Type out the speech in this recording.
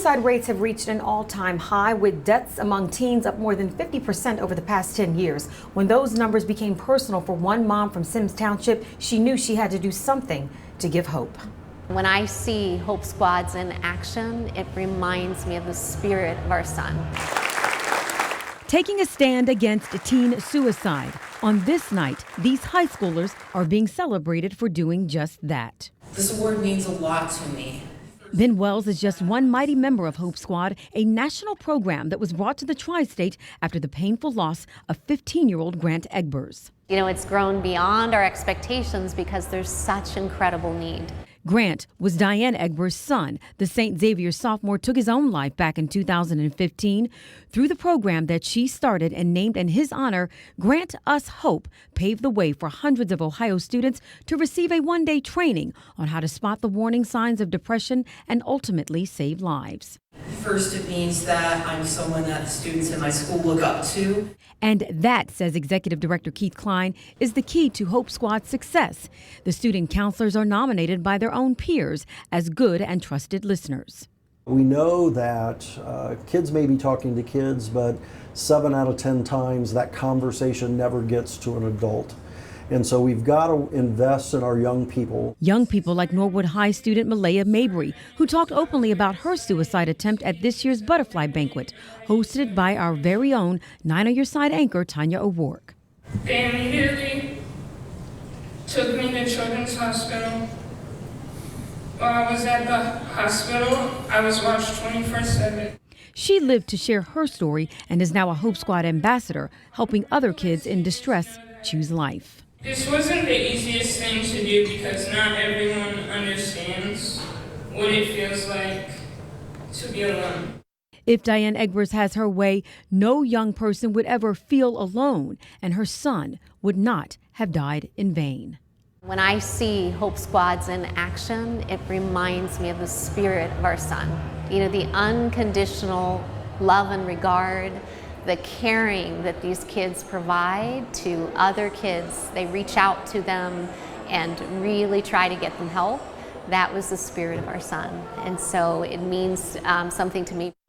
Suicide rates have reached an all-time high, with deaths among teens up more than 50% over the past 10 years. When those numbers became personal for one mom from Sims Township, she knew she had to do something to give hope. When I see Hope Squads in action, it reminds me of the spirit of our son. Taking a stand against teen suicide. On this night, these high schoolers are being celebrated for doing just that. This award means a lot to me. Ben Wells is just one mighty member of Hope Squad, a national program that was brought to the tri-state after the painful loss of 15-year-old Grant Egbers. You know, it's grown beyond our expectations because there's such incredible need. Grant was Diane Egbers' son. The St. Xavier sophomore took his own life back in 2015. Through the program that she started and named in his honor, Grant Us Hope paved the way for hundreds of Ohio students to receive a one-day training on how to spot the warning signs of depression and ultimately save lives. First, it means that I'm someone that the students in my school look up to. And that, says Executive Director Keith Klein, is the key to Hope Squad's success. The student counselors are nominated by their own peers as good and trusted listeners. We know that kids may be talking to kids, but 7 out of 10 times that conversation never gets to an adult. And so we've got to invest in our young people. Young people like Norwood High student Malaya Mabry, who talked openly about her suicide attempt at this year's Butterfly Banquet, hosted by our very own 9 on Your Side anchor, Tanya O'Rourke. They immediately took me to Children's Hospital. While I was at the hospital, I was watched 24/7. She lived to share her story and is now a Hope Squad ambassador, helping other kids in distress choose life. This wasn't the easiest thing to do because not everyone understands what it feels like to be alone. If Diane Egbers has her way, no young person would ever feel alone, and her son would not have died in vain. When I see Hope Squads in action, it reminds me of the spirit of our son. You know, the unconditional love and regard, the caring that these kids provide to other kids. They reach out to them and really try to get them help. That was the spirit of our son. And so it means something to me.